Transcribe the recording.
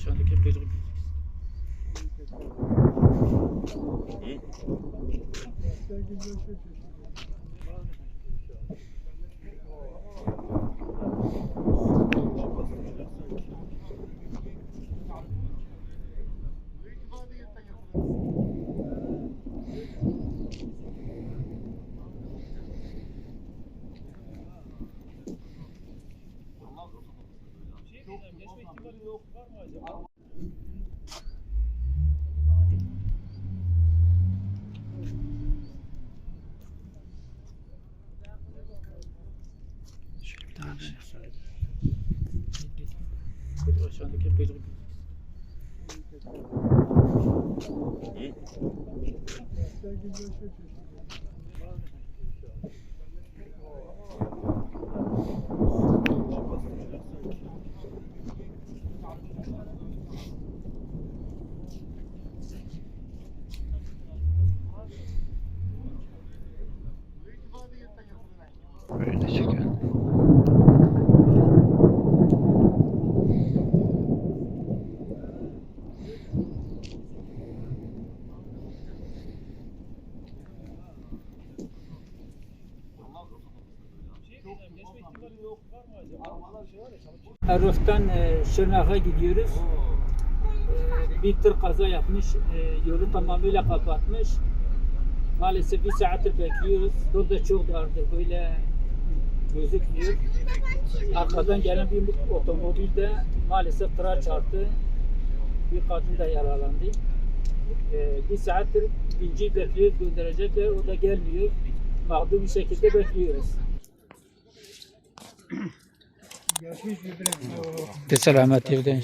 aşağıdaki kuyruk. Şöyle bir daha kuyruk aşağıdaki kuyruk. Böyle çekiyor. Erof'tan Şırnak'a gidiyoruz. Bir tır kaza yapmış, yolu tamamıyla kapatmış. Maalesef bir saattir bekliyoruz. Yol da çok dardır, böyle gözükmüyor. Arkadan gelen bir otomobil de maalesef tıra çarptı. Bir kadın da yaralandı. Bir saattir vinci bekliyoruz, gönderecekler, o da gelmiyor. Mağdur bir şekilde bekliyoruz. Bir selamet evden.